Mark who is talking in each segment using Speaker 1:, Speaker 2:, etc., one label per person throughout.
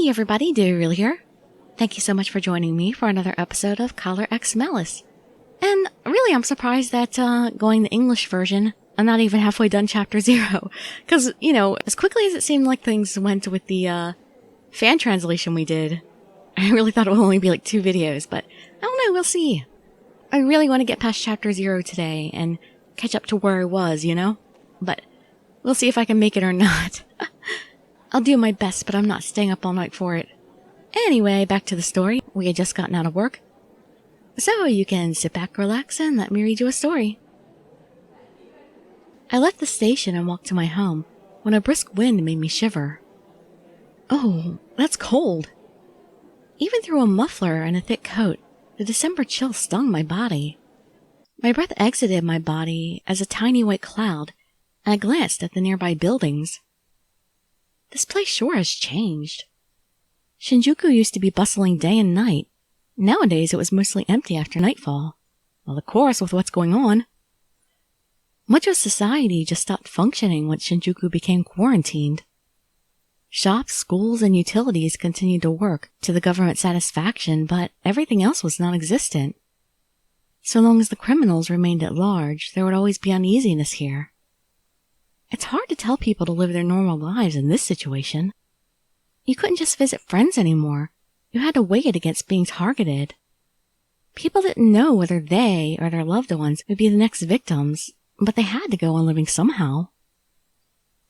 Speaker 1: Hey everybody, Dirili here. Thank you so much for joining me for another episode of X Malice. And really, I'm surprised that going the English version, I'm not even halfway done chapter 0. Because, as quickly as it seemed like things went with the fan translation we did, I really thought it would only be like 2 videos, but I don't know, we'll see. I really want to get past chapter 0 today and catch up to where I was, But we'll see if I can make it or not. I'll do my best, but I'm not staying up all night for it. Anyway, back to the story. We had just gotten out of work. So you can sit back, relax, and let me read you a story. I left the station and walked to my home when a brisk wind made me shiver. Oh, that's cold. Even through a muffler and a thick coat, the December chill stung my body. My breath exited my body as a tiny white cloud, and I glanced at the nearby buildings. This place sure has changed. Shinjuku used to be bustling day and night. Nowadays it was mostly empty after nightfall. Well, of course, with what's going on. Much of society just stopped functioning once Shinjuku became quarantined. Shops, schools, and utilities continued to work to the government's satisfaction, but everything else was non-existent. So long as the criminals remained at large, there would always be uneasiness here. It's hard to tell people to live their normal lives in this situation. You couldn't just visit friends anymore. You had to weigh it against being targeted. People didn't know whether they or their loved ones would be the next victims, but they had to go on living somehow.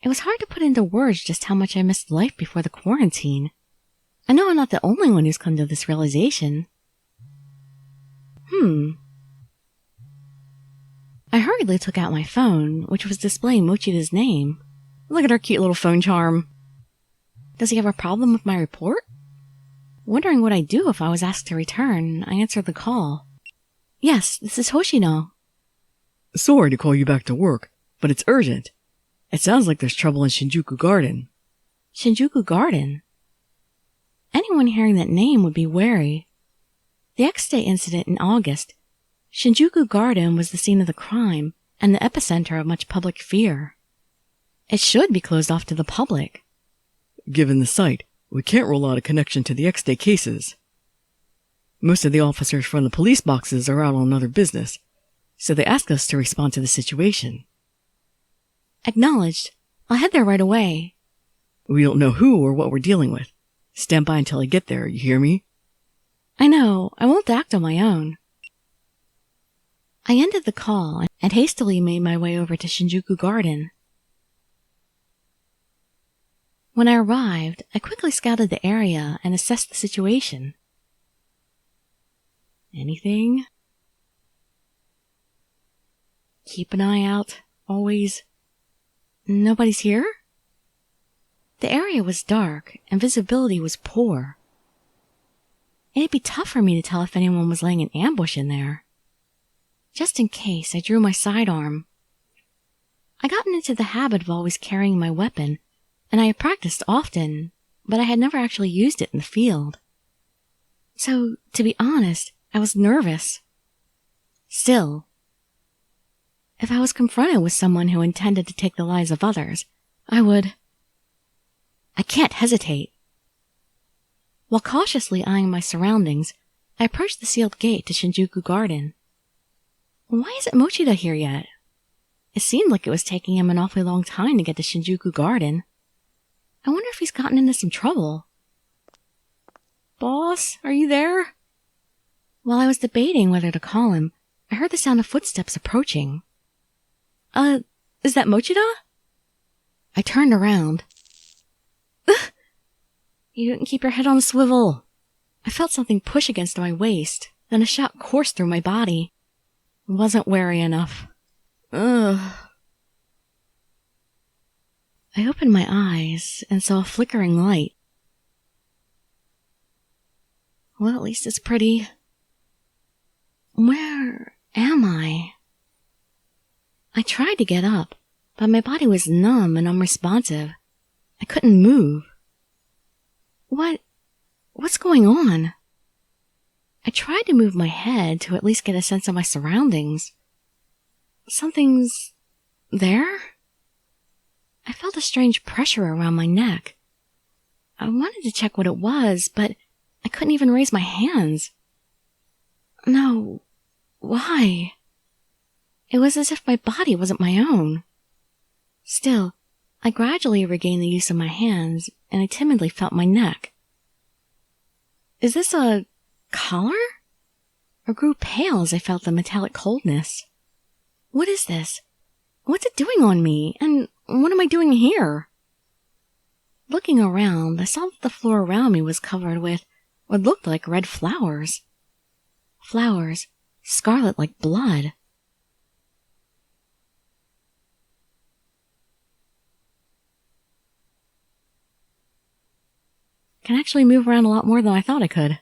Speaker 1: It was hard to put into words just how much I missed life before the quarantine. I know I'm not the only one who's come to this realization. I hurriedly took out my phone, which was displaying Mochida's name. Look at her cute little phone charm. Does he have a problem with my report? Wondering what I'd do if I was asked to return, I answered the call. Yes, this is Hoshino.
Speaker 2: Sorry to call you back to work, but it's urgent. It sounds like there's trouble in Shinjuku Garden.
Speaker 1: Shinjuku Garden? Anyone hearing that name would be wary. The X-Day incident in August, Shinjuku Garden was the scene of the crime and the epicenter of much public fear. It should be closed off to the public.
Speaker 2: Given the site, we can't rule out a connection to the X-Day cases. Most of the officers from the police boxes are out on other business, so they asked us to respond to the situation.
Speaker 1: Acknowledged. I'll head there right away.
Speaker 2: We don't know who or what we're dealing with. Stand by until I get there, you hear me?
Speaker 1: I know. I won't act on my own. I ended the call and hastily made my way over to Shinjuku Garden. When I arrived, I quickly scouted the area and assessed the situation. Anything? Keep an eye out, always. Nobody's here? The area was dark and visibility was poor. It'd be tough for me to tell if anyone was laying an ambush in there. Just in case, I drew my sidearm. I gotten into the habit of always carrying my weapon, and I had practiced often, but I had never actually used it in the field. So, to be honest, I was nervous. Still, if I was confronted with someone who intended to take the lives of others, I can't hesitate. While cautiously eyeing my surroundings, I approached the sealed gate to Shinjuku Garden. Why isn't Mochida here yet? It seemed like it was taking him an awfully long time to get to Shinjuku Garden. I wonder if he's gotten into some trouble. Boss, are you there? While I was debating whether to call him, I heard the sound of footsteps approaching. Is that Mochida? I turned around. Ugh! You didn't keep your head on a swivel. I felt something push against my waist, then a shout coursed through my body. Wasn't wary enough. Ugh. I opened my eyes and saw a flickering light. Well, at least it's pretty. Where am I? I tried to get up, but my body was numb and unresponsive. I couldn't move. What's going on? I tried to move my head to at least get a sense of my surroundings. Something's there? I felt a strange pressure around my neck. I wanted to check what it was, but I couldn't even raise my hands. No, why? It was as if my body wasn't my own. Still, I gradually regained the use of my hands, and I timidly felt my neck. Is this a collar? I grew pale as I felt the metallic coldness. What is this? What's it doing on me? And what am I doing here? Looking around, I saw that the floor around me was covered with what looked like red flowers. Flowers, scarlet like blood. I can actually move around a lot more than I thought I could.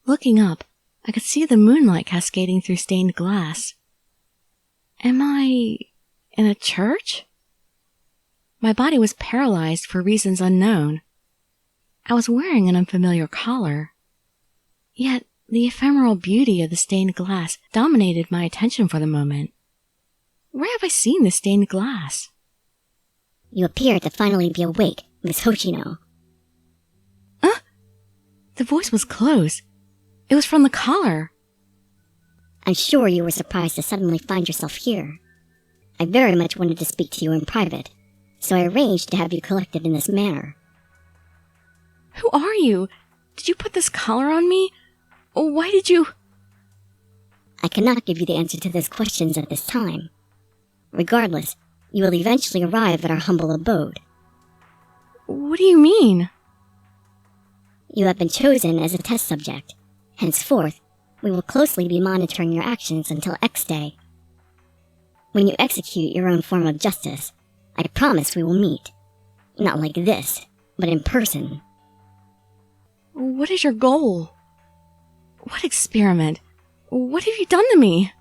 Speaker 1: Looking up, I could see the moonlight cascading through stained glass. Am I in a church? My body was paralyzed for reasons unknown. I was wearing an unfamiliar collar. Yet, the ephemeral beauty of the stained glass dominated my attention for the moment. Where have I seen this stained glass?
Speaker 3: You appear to finally be awake, Miss Hoshino.
Speaker 1: The voice was close. It was from the collar.
Speaker 3: I'm sure you were surprised to suddenly find yourself here. I very much wanted to speak to you in private, so I arranged to have you collected in this manner.
Speaker 1: Who are you? Did you put this collar on me? Why did you...
Speaker 3: I cannot give you the answer to those questions at this time. Regardless, you will eventually arrive at our humble abode.
Speaker 1: What do you mean?
Speaker 3: You have been chosen as a test subject. Henceforth, we will closely be monitoring your actions until X Day. When you execute your own form of justice, I promise we will meet. Not like this, but in person.
Speaker 1: What is your goal? What experiment? What have you done to me?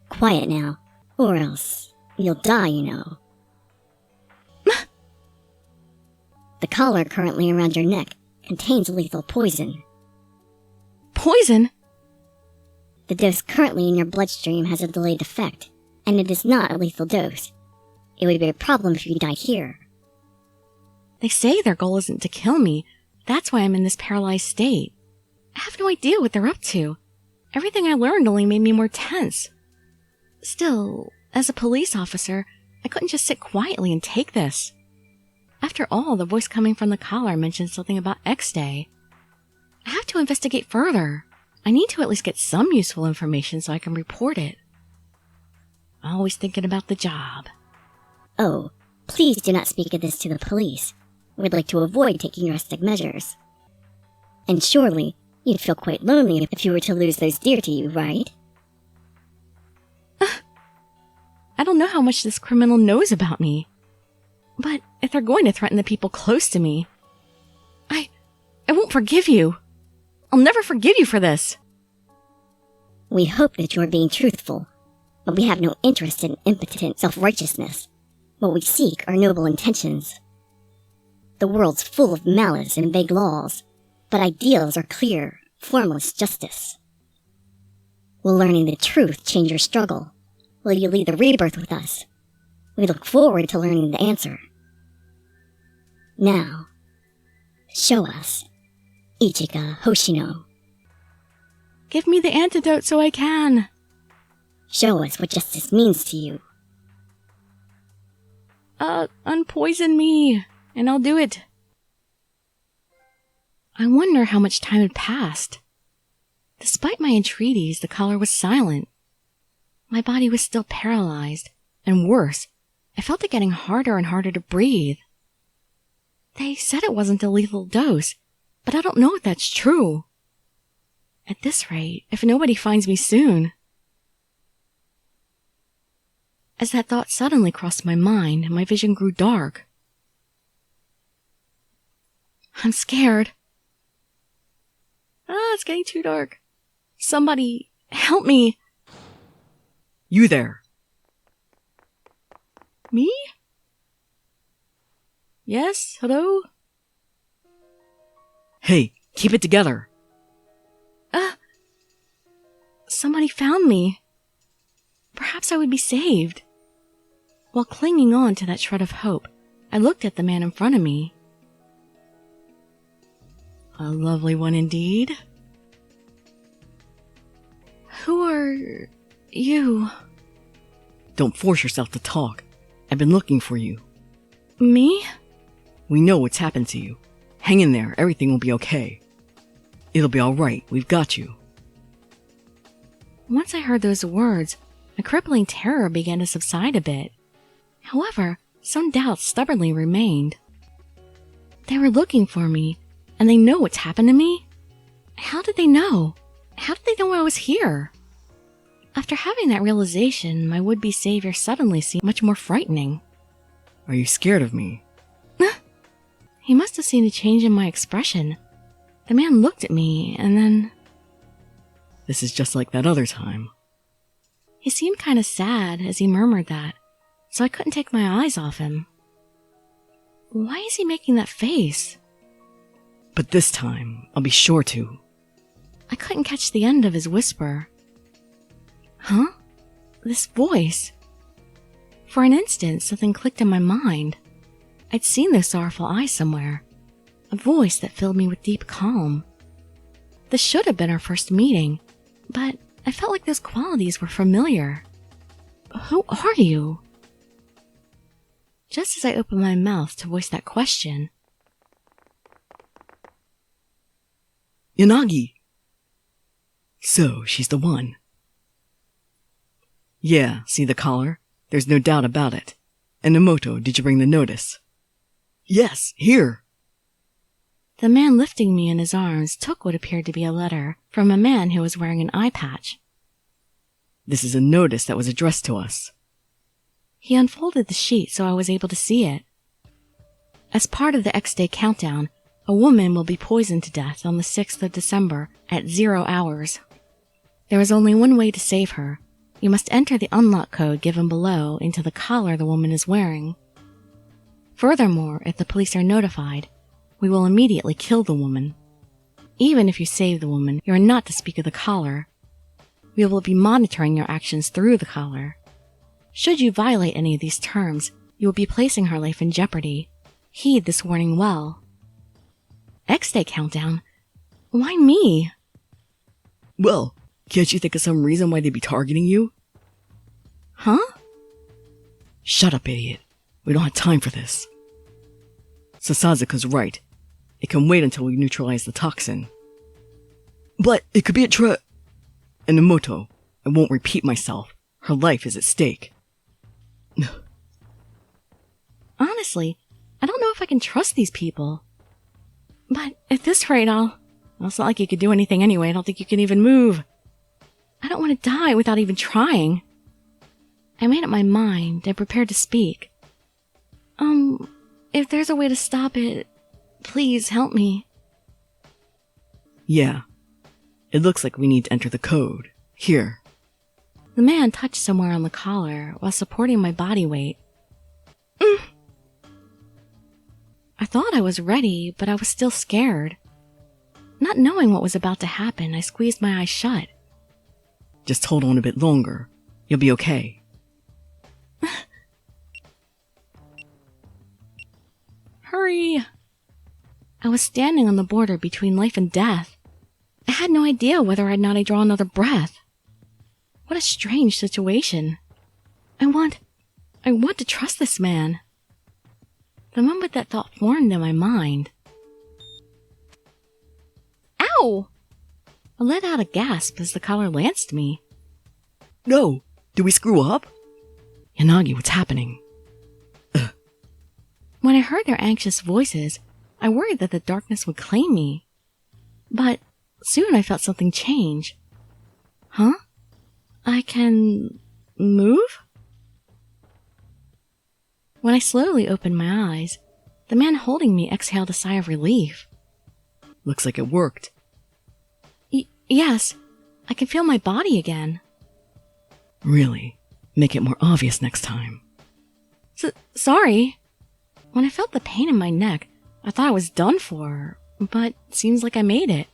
Speaker 3: Quiet now, or else you'll die, you know. The collar currently around your neck contains lethal poison.
Speaker 1: Poison?
Speaker 3: The dose currently in your bloodstream has a delayed effect, and it is not a lethal dose. It would be a problem if you died here.
Speaker 1: They say their goal isn't to kill me. That's why I'm in this paralyzed state. I have no idea what they're up to. Everything I learned only made me more tense. Still, as a police officer, I couldn't just sit quietly and take this. After all, the voice coming from the collar mentioned something about X Day. I have to investigate further. I need to at least get some useful information so I can report it. Always thinking about the job.
Speaker 3: Oh, please do not speak of this to the police. We'd like to avoid taking drastic measures. And surely, you'd feel quite lonely if you were to lose those dear to you, right?
Speaker 1: I don't know how much this criminal knows about me. But if they're going to threaten the people close to me, I won't forgive you. I'll never forgive you for this.
Speaker 3: We hope that you are being truthful, but we have no interest in impotent self-righteousness. What we seek are noble intentions. The world's full of malice and vague laws, but ideals are clear, formless justice. Will learning the truth change your struggle? Will you lead the rebirth with us? We look forward to learning the answer. Now, show us, Ichika Hoshino.
Speaker 1: Give me the antidote so I can.
Speaker 3: Show us what justice means to you.
Speaker 1: Unpoison me, and I'll do it. I wonder how much time had passed. Despite my entreaties, the collar was silent. My body was still paralyzed, and worse, I felt it getting harder and harder to breathe. They said it wasn't a lethal dose, but I don't know if that's true. At this rate, if nobody finds me soon... As that thought suddenly crossed my mind, my vision grew dark. I'm scared. It's getting too dark. Somebody, help me.
Speaker 2: You there.
Speaker 1: Me? Yes, hello?
Speaker 2: Hey, keep it together.
Speaker 1: Somebody found me. Perhaps I would be saved. While clinging on to that shred of hope, I looked at the man in front of me. A lovely one indeed. Who are you?
Speaker 2: Don't force yourself to talk. I've been looking for you.
Speaker 1: Me?
Speaker 2: We know what's happened to you. Hang in there, everything will be okay. It'll be alright, we've got you.
Speaker 1: Once I heard those words, my crippling terror began to subside a bit. However, some doubts stubbornly remained. They were looking for me, and they know what's happened to me? How did they know? How did they know I was here? After having that realization, my would-be savior suddenly seemed much more frightening.
Speaker 2: Are you scared of me?
Speaker 1: He must have seen a change in my expression. The man looked at me, and then...
Speaker 2: This is just like that other time.
Speaker 1: He seemed kind of sad as he murmured that, so I couldn't take my eyes off him. Why is he making that face?
Speaker 2: But this time, I'll be sure to.
Speaker 1: I couldn't catch the end of his whisper. Huh? This voice. For an instant, something clicked in my mind. I'd seen those sorrowful eyes somewhere. A voice that filled me with deep calm. This should have been our first meeting, but I felt like those qualities were familiar. Who are you? Just as I opened my mouth to voice that question...
Speaker 2: Yanagi! So, she's the one. Yeah, see the collar? There's no doubt about it. And Nomoto, did you bring the notice? Yes, here!
Speaker 1: The man lifting me in his arms took what appeared to be a letter from a man who was wearing an eye patch.
Speaker 2: This is a notice that was addressed to us.
Speaker 1: He unfolded the sheet so I was able to see it. As part of the X-Day countdown, a woman will be poisoned to death on the 6th of December at 0 hours. There is only one way to save her. You must enter the unlock code given below into the collar the woman is wearing. Furthermore, if the police are notified, we will immediately kill the woman. Even if you save the woman, you are not to speak of the collar. We will be monitoring your actions through the collar. Should you violate any of these terms, you will be placing her life in jeopardy. Heed this warning well. X-Day countdown? Why me?
Speaker 2: Well, can't you think of some reason why they'd be targeting you?
Speaker 1: Huh?
Speaker 2: Shut up, idiot. We don't have time for this. Sasazaka's right. It can wait until we neutralize the toxin. But it could be a And Nomoto, I won't repeat myself. Her life is at stake.
Speaker 1: Honestly, I don't know if I can trust these people. But at this rate, well, it's not like you could do anything anyway. I don't think you can even move. I don't want to die without even trying. I made up my mind and prepared to speak. If there's a way to stop it, please help me.
Speaker 2: Yeah. It looks like we need to enter the code. Here.
Speaker 1: The man touched somewhere on the collar while supporting my body weight. I thought I was ready, but I was still scared. Not knowing what was about to happen, I squeezed my eyes shut.
Speaker 2: Just hold on a bit longer. You'll be okay.
Speaker 1: Hurry! I was standing on the border between life and death. I had no idea whether or not I'd draw another breath. What a strange situation. I want to trust this man. The moment that thought formed in my mind. Ow! I let out a gasp as the collar lanced me.
Speaker 2: No! Did we screw up? Yanagi, what's happening?
Speaker 1: When I heard their anxious voices, I worried that the darkness would claim me. But soon I felt something change. Huh? I can... move? When I slowly opened my eyes, the man holding me exhaled a sigh of relief.
Speaker 2: Looks like it worked.
Speaker 1: Yes, I can feel my body again.
Speaker 2: Really? Make it more obvious next time.
Speaker 1: Sorry. When I felt the pain in my neck, I thought I was done for, but it seems like I made it.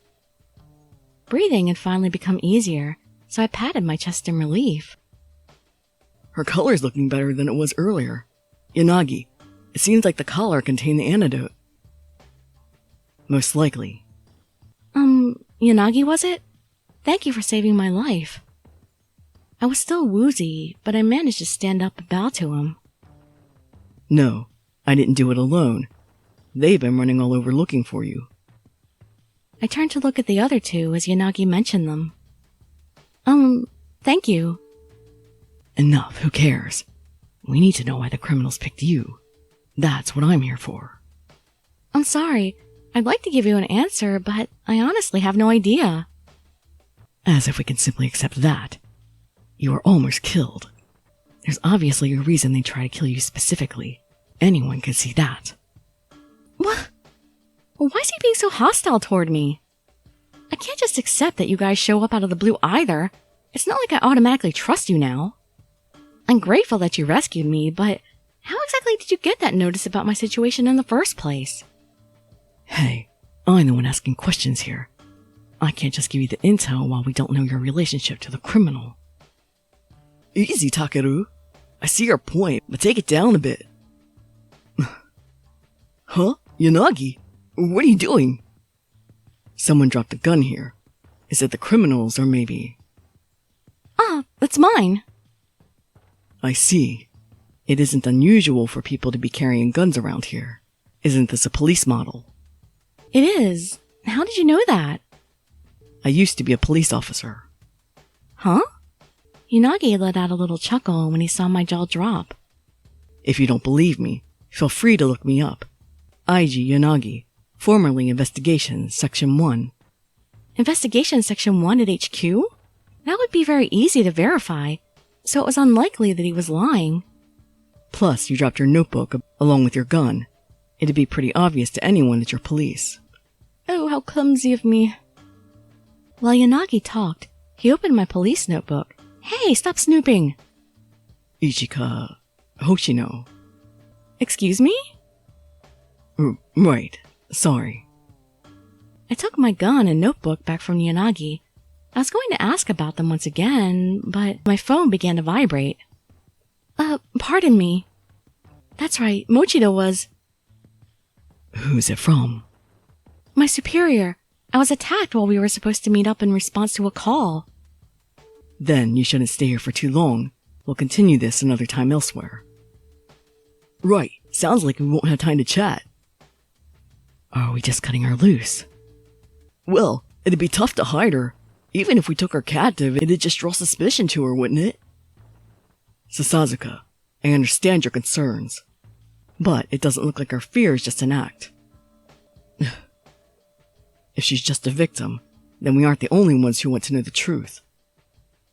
Speaker 1: Breathing had finally become easier, so I patted my chest in relief.
Speaker 2: Her color's looking better than it was earlier. Yanagi, it seems like the collar contained the antidote. Most likely.
Speaker 1: Yanagi, was it? Thank you for saving my life. I was still woozy, but I managed to stand up and bow to him.
Speaker 2: No, I didn't do it alone. They've been running all over looking for you.
Speaker 1: I turned to look at the other two as Yanagi mentioned them. Thank you.
Speaker 2: Enough, who cares? We need to know why the criminals picked you. That's what I'm here for.
Speaker 1: I'm sorry. I'd like to give you an answer, but I honestly have no idea.
Speaker 2: As if we can simply accept that. You were almost killed. There's obviously a reason they try to kill you specifically. Anyone can see that.
Speaker 1: What? Why is he being so hostile toward me? I can't just accept that you guys show up out of the blue either. It's not like I automatically trust you now. I'm grateful that you rescued me, but how exactly did you get that notice about my situation in the first place?
Speaker 2: Hey, I'm the one asking questions here. I can't just give you the intel while we don't know your relationship to the criminal. Easy, Takeru. I see your point, but take it down a bit. Huh? Yanagi? What are you doing? Someone dropped a gun here. Is it the criminals or maybe...
Speaker 1: Ah, that's mine.
Speaker 2: I see. It isn't unusual for people to be carrying guns around here. Isn't this a police model?
Speaker 1: It is. How did you know that?
Speaker 2: I used to be a police officer.
Speaker 1: Huh? Yanagi let out a little chuckle when he saw my jaw drop.
Speaker 2: If you don't believe me, feel free to look me up. IG Yanagi, formerly Investigations Section 1.
Speaker 1: Investigation Section 1 at HQ? That would be very easy to verify, so it was unlikely that he was lying.
Speaker 2: Plus, you dropped your notebook along with your gun. It'd be pretty obvious to anyone that you're police.
Speaker 1: Oh, how clumsy of me. While Yanagi talked, he opened my police notebook. Hey, stop snooping!
Speaker 2: Ichika... Hoshino.
Speaker 1: Excuse me?
Speaker 2: Right. Sorry.
Speaker 1: I took my gun and notebook back from Yanagi. I was going to ask about them once again, but my phone began to vibrate. Pardon me. That's right, Mochido was...
Speaker 2: Who's it from?
Speaker 1: My superior. I was attacked while we were supposed to meet up in response to a call.
Speaker 2: Then you shouldn't stay here for too long. We'll continue this another time elsewhere. Right. Sounds like we won't have time to chat. Are we just cutting her loose? Well, it'd be tough to hide her. Even if we took her captive, it'd just draw suspicion to her, wouldn't it? Sasazuka, I understand your concerns. But it doesn't look like her fear is just an act. If she's just a victim, then we aren't the only ones who want to know the truth.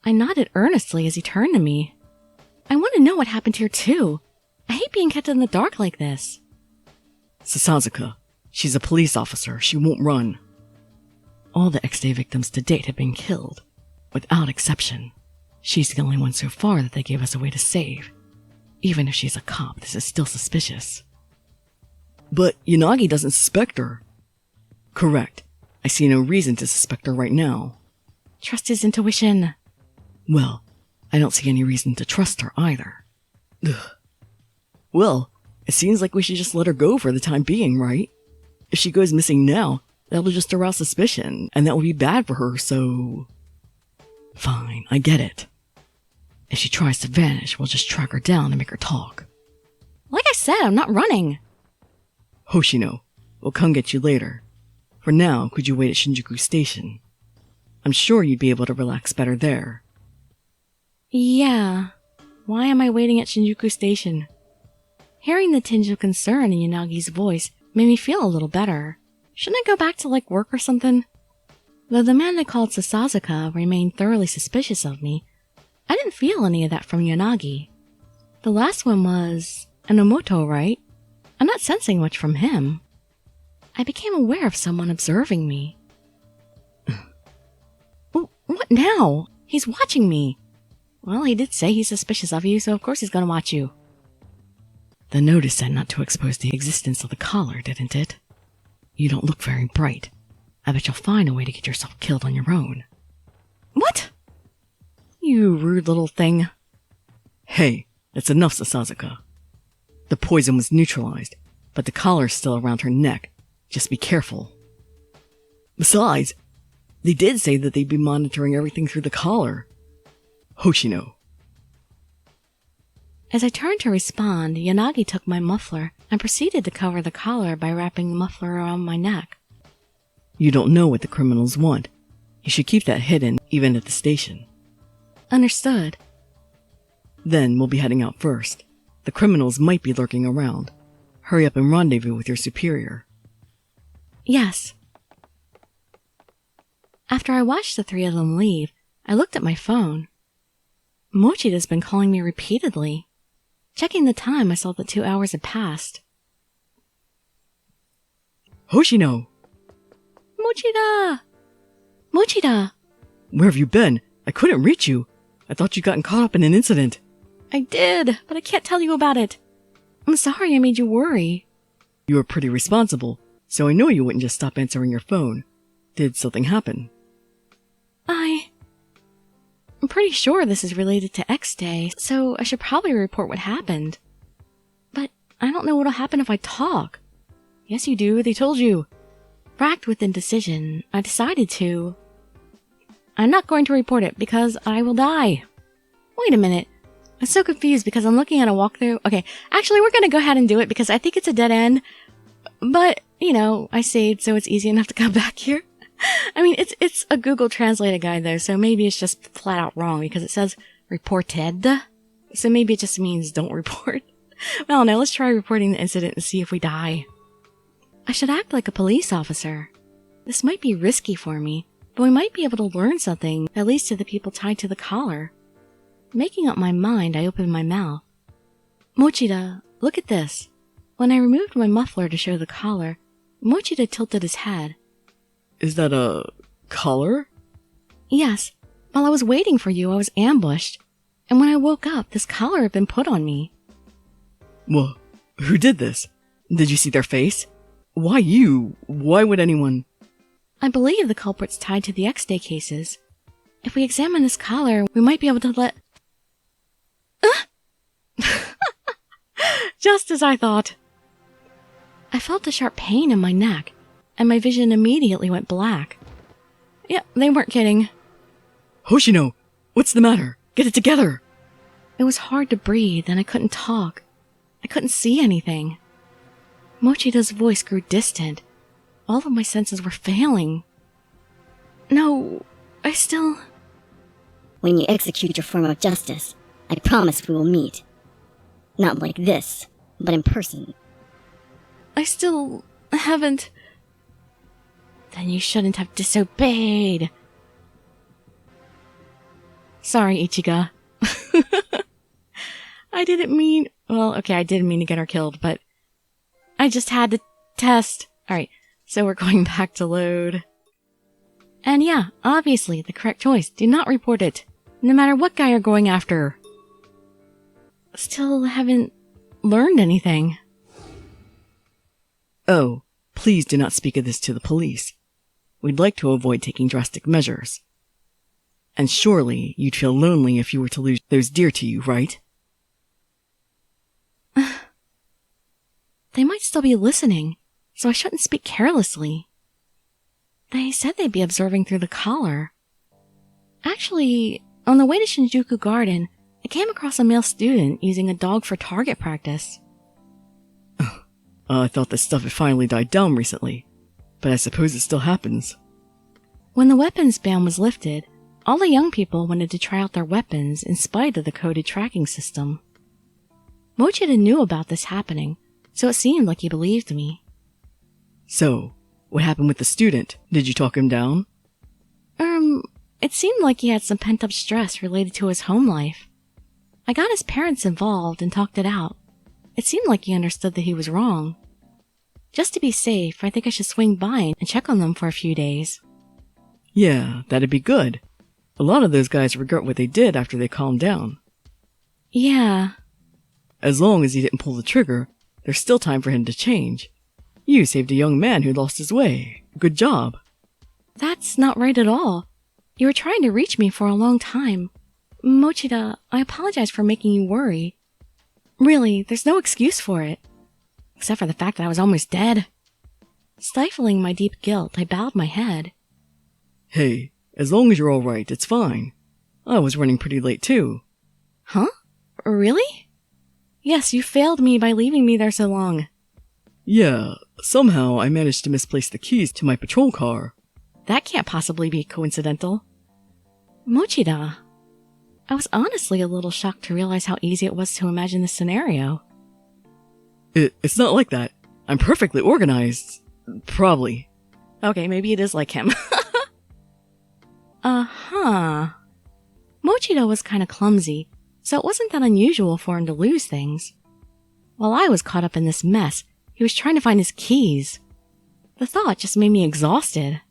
Speaker 1: I nodded earnestly as he turned to me. I want to know what happened here too. I hate being kept in the dark like this.
Speaker 2: Sasazuka, she's a police officer. She won't run. All the X-Day victims to date have been killed, without exception. She's the only one so far that they gave us a way to save. Even if she's a cop, this is still suspicious. But Yanagi doesn't suspect her. Correct. I see no reason to suspect her right now.
Speaker 1: Trust his intuition.
Speaker 2: Well, I don't see any reason to trust her either. Ugh. Well, it seems like we should just let her go for the time being, right? If she goes missing now, that'll just arouse suspicion, and that will be bad for her, so... Fine, I get it. If she tries to vanish, we'll just track her down and make her talk.
Speaker 1: Like I said, I'm not running.
Speaker 2: Hoshino, we'll come get you later. For now, could you wait at Shinjuku Station? I'm sure you'd be able to relax better there.
Speaker 1: Yeah. Why am I waiting at Shinjuku Station? Hearing the tinge of concern in Yanagi's voice made me feel a little better. Shouldn't I go back to, work or something? Though the man they called Sasazuka remained thoroughly suspicious of me, I didn't feel any of that from Yanagi. The last one was Enomoto, right? I'm not sensing much from him. I became aware of someone observing me. What now? He's watching me. Well, he did say he's suspicious of you, so of course he's gonna watch you.
Speaker 2: The notice said not to expose the existence of the collar, didn't it? You don't look very bright. I bet you'll find a way to get yourself killed on your own.
Speaker 1: What? You rude little thing.
Speaker 2: Hey, that's enough, Sasazuka. The poison was neutralized, but the collar's still around her neck. Just be careful. Besides, They did say that they'd be monitoring everything through the collar. Hoshino.
Speaker 1: As I turned to respond, Yanagi took my muffler and proceeded to cover the collar by wrapping the muffler around my neck.
Speaker 2: You don't know what the criminals want. You should keep that hidden, even at the station.
Speaker 1: Understood.
Speaker 2: Then we'll be heading out first. The criminals might be lurking around. Hurry up and rendezvous with your superior.
Speaker 1: Yes. After I watched the three of them leave, I looked at my phone. Mochida's been calling me repeatedly. Checking the time, I saw that 2 hours had passed.
Speaker 2: Hoshino!
Speaker 1: Mochida! Mochida!
Speaker 2: Where have you been? I couldn't reach you. I thought you'd gotten caught up in an incident.
Speaker 1: I did, but I can't tell you about it. I'm sorry I made you worry.
Speaker 2: You were pretty responsible, so I know you wouldn't just stop answering your phone. Did something happen?
Speaker 1: I'm pretty sure this is related to X Day, so I should probably report what happened. But I don't know what'll happen if I talk. Yes, you do, they told you. Racked with indecision, I decided to. I'm not going to report it because I will die. Wait a minute. I'm so confused because I'm looking at a walkthrough. Okay, actually, we're going to go ahead and do it because I think it's a dead end. But, I saved so it's easy enough to come back here. I mean, it's a Google Translated guide though, so maybe it's just flat out wrong because it says reported. So maybe it just means don't report. Well, no, let's try reporting the incident and see if we die. I should act like a police officer. This might be risky for me, but we might be able to learn something, at least to the people tied to the collar. Making up my mind, I opened my mouth. Mochida, look at this. When I removed my muffler to show the collar, Mochida tilted his head.
Speaker 2: Is that a collar?
Speaker 1: Yes. While I was waiting for you, I was ambushed. And when I woke up, this collar had been put on me.
Speaker 2: Well, who did this? Did you see their face? Why you? Why would anyone?
Speaker 1: I believe the culprit's tied to the X Day cases. If we examine this collar, we might be able to let... Just as I thought. I felt a sharp pain in my neck, and my vision immediately went black. Yep, they weren't kidding.
Speaker 2: Hoshino, what's the matter? Get it together!
Speaker 1: It was hard to breathe, and I couldn't talk. I couldn't see anything. Mochida's voice grew distant. All of my senses were failing. No, I still...
Speaker 3: When you execute your form of justice, I promise we will meet. Not like this, but in person.
Speaker 1: I still haven't... Then you shouldn't have disobeyed. Sorry, Ichiga. I didn't mean... Well, okay, I didn't mean to get her killed, but... I just had to test. Alright, so we're going back to load. And yeah, obviously, the correct choice. Do not report it. No matter what guy you're going after. Still haven't learned anything.
Speaker 2: Oh, please do not speak of this to the police. We'd like to avoid taking drastic measures. And surely you'd feel lonely if you were to lose those dear to you, right?
Speaker 1: They might still be listening, so I shouldn't speak carelessly. They said they'd be observing through the collar. Actually, on the way to Shinjuku Garden, I came across a male student using a dog for target practice.
Speaker 2: I thought this stuff had finally died down recently, but I suppose it still happens.
Speaker 1: When the weapons ban was lifted, all the young people wanted to try out their weapons in spite of the coded tracking system. Mochida knew about this happening, so it seemed like he believed me.
Speaker 2: So, what happened with the student? Did you talk him down?
Speaker 1: It seemed like he had some pent-up stress related to his home life. I got his parents involved and talked it out. It seemed like he understood that he was wrong. Just to be safe, I think I should swing by and check on them for a few days.
Speaker 2: Yeah, that'd be good. A lot of those guys regret what they did after they calmed down.
Speaker 1: Yeah.
Speaker 2: As long as he didn't pull the trigger, there's still time for him to change. You saved a young man who lost his way. Good job.
Speaker 1: That's not right at all. You were trying to reach me for a long time. Mochida, I apologize for making you worry. Really, there's no excuse for it. Except for the fact that I was almost dead. Stifling my deep guilt, I bowed my head.
Speaker 2: Hey, as long as you're alright, it's fine. I was running pretty late too.
Speaker 1: Huh? Really? Yes, you failed me by leaving me there so long.
Speaker 2: Yeah, somehow I managed to misplace the keys to my patrol car.
Speaker 1: That can't possibly be coincidental. Mochida, I was honestly a little shocked to realize how easy it was to imagine this scenario.
Speaker 2: It's not like that. I'm perfectly organized. Probably.
Speaker 1: Okay, maybe it is like him. Uh-huh. Mochida was kind of clumsy, so it wasn't that unusual for him to lose things. While I was caught up in this mess, he was trying to find his keys. The thought just made me exhausted.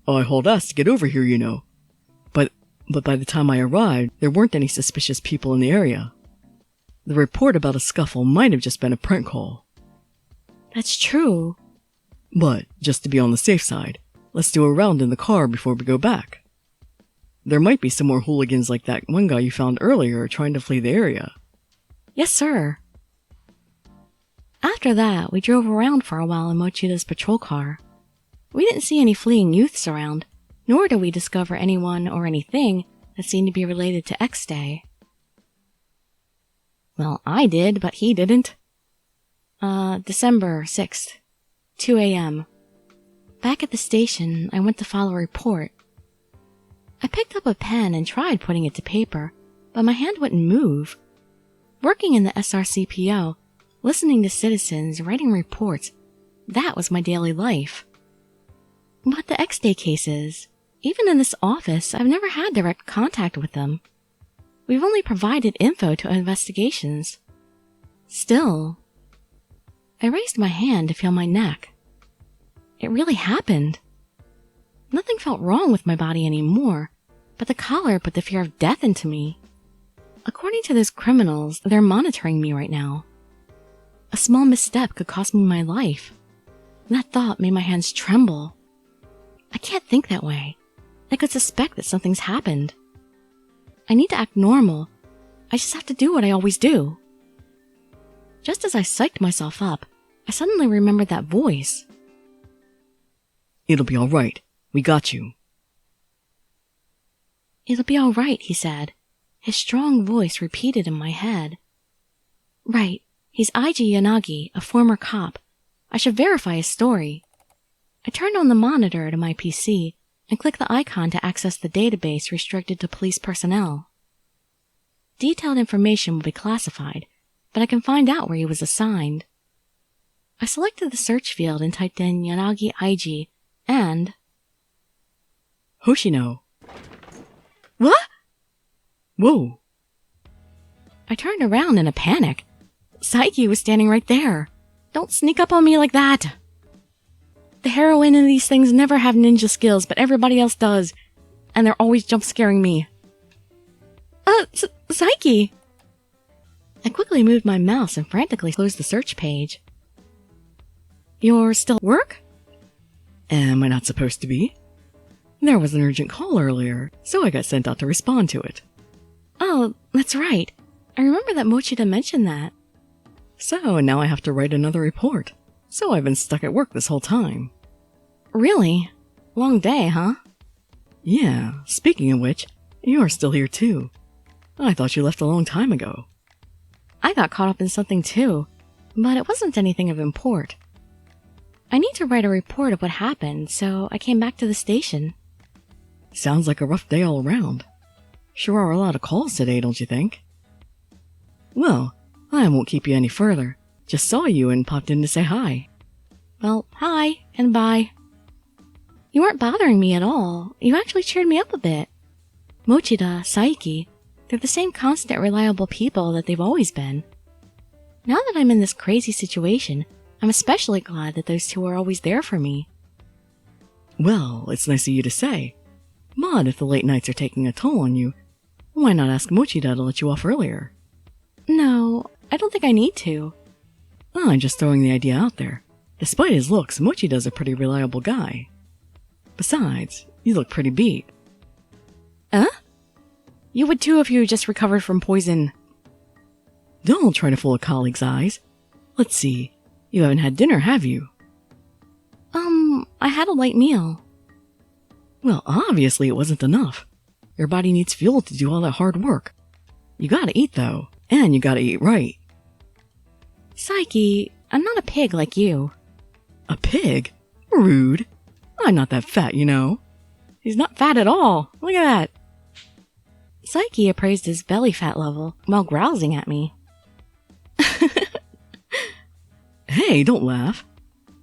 Speaker 2: I hauled ass to get over here, you know. But by the time I arrived, there weren't any suspicious people in the area. The report about a scuffle might have just been a prank call.
Speaker 1: That's true.
Speaker 2: But, just to be on the safe side, let's do a round in the car before we go back. There might be some more hooligans like that one guy you found earlier trying to flee the area.
Speaker 1: Yes, sir. After that, we drove around for a while in Mochida's patrol car. We didn't see any fleeing youths around, nor did we discover anyone or anything that seemed to be related to X Day. Well, I did, but he didn't. December 6th, 2 a.m. Back at the station, I went to file a report. I picked up a pen and tried putting it to paper, but my hand wouldn't move. Working in the SRCPO, listening to citizens, writing reports, that was my daily life. But the X-Day cases, even in this office, I've never had direct contact with them. We've only provided info to investigations. Still, I raised my hand to feel my neck. It really happened. Nothing felt wrong with my body anymore, but the collar put the fear of death into me. According to those criminals, they're monitoring me right now. A small misstep could cost me my life. That thought made my hands tremble. I can't think that way. I could suspect that something's happened. I need to act normal. I just have to do what I always do. Just as I psyched myself up, I suddenly remembered that voice.
Speaker 2: It'll be alright. We got you.
Speaker 1: It'll be all right, he said. His strong voice repeated in my head. Right, he's Eiji Yanagi, a former cop. I should verify his story. I turned on the monitor to my PC and clicked the icon to access the database restricted to police personnel. Detailed information will be classified, but I can find out where he was assigned. I selected the search field and typed in Yanagi Eiji and...
Speaker 2: Hoshino.
Speaker 1: What?
Speaker 2: Whoa.
Speaker 1: I turned around in a panic. Saiki was standing right there. Don't sneak up on me like that. The heroine in these things never have ninja skills, but everybody else does. And they're always jump scaring me. Saiki! I quickly moved my mouse and frantically closed the search page. You're still at work?
Speaker 2: Am I not supposed to be? There was an urgent call earlier, so I got sent out to respond to it.
Speaker 1: Oh, that's right. I remember that Mochida mentioned that.
Speaker 2: So now I have to write another report. So I've been stuck at work this whole time.
Speaker 1: Really? Long day, huh?
Speaker 2: Yeah, speaking of which, you're still here too. I thought you left a long time ago.
Speaker 1: I got caught up in something too, but it wasn't anything of import. I need to write a report of what happened, so I came back to the station.
Speaker 2: Sounds like a rough day all around. Sure are a lot of calls today, don't you think? Well, I won't keep you any further. Just saw you and popped in to say hi.
Speaker 1: Well, hi and bye. You weren't bothering me at all. You actually cheered me up a bit. Mochida, Saiki, they're the same constant, reliable people that they've always been. Now that I'm in this crazy situation, I'm especially glad that those two are always there for me.
Speaker 2: Well, it's nice of you to say. But if the late nights are taking a toll on you, why not ask Mochida to let you off earlier?
Speaker 1: No, I don't think I need to.
Speaker 2: Oh, I'm just throwing the idea out there. Despite his looks, Mochida's a pretty reliable guy. Besides, you look pretty beat.
Speaker 1: Huh? You would too if you just recovered from poison.
Speaker 2: Don't try to fool a colleague's eyes. Let's see, you haven't had dinner, have you?
Speaker 1: I had a light meal.
Speaker 2: Well, obviously it wasn't enough. Your body needs fuel to do all that hard work. You gotta eat, though, and you gotta eat right.
Speaker 1: Psyche, I'm not a pig like you.
Speaker 2: A pig? Rude. I'm not that fat, you know.
Speaker 1: He's not fat at all. Look at that. Psyche appraised his belly fat level while grousing at me.
Speaker 2: Hey, don't laugh.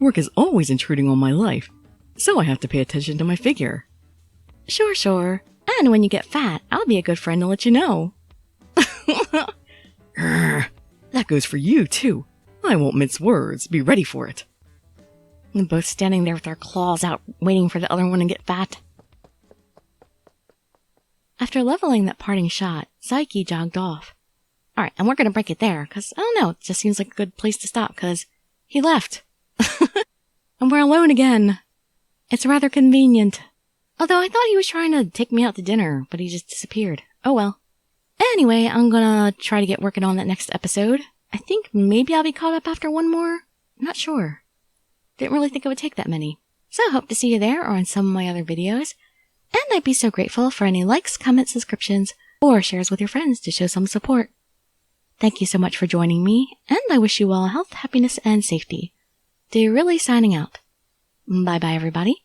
Speaker 2: Work is always intruding on my life, so I have to pay attention to my figure.
Speaker 1: Sure. And when you get fat, I'll be a good friend to let you know.
Speaker 2: That goes for you, too. I won't mince words. Be ready for it.
Speaker 1: And both standing there with their claws out, waiting for the other one to get fat. After leveling that parting shot, Psyche jogged off. Alright, and we're gonna break it there, because, I don't know, it just seems like a good place to stop, because he left. And we're alone again. It's rather convenient. Although I thought he was trying to take me out to dinner, but he just disappeared. Oh well. Anyway, I'm gonna try to get working on that next episode. I think maybe I'll be caught up after one more. Not sure. Didn't really think it would take that many. So hope to see you there or in some of my other videos. And I'd be so grateful for any likes, comments, subscriptions, or shares with your friends to show some support. Thank you so much for joining me, and I wish you all health, happiness, and safety. Dirili signing out. Bye-bye, everybody.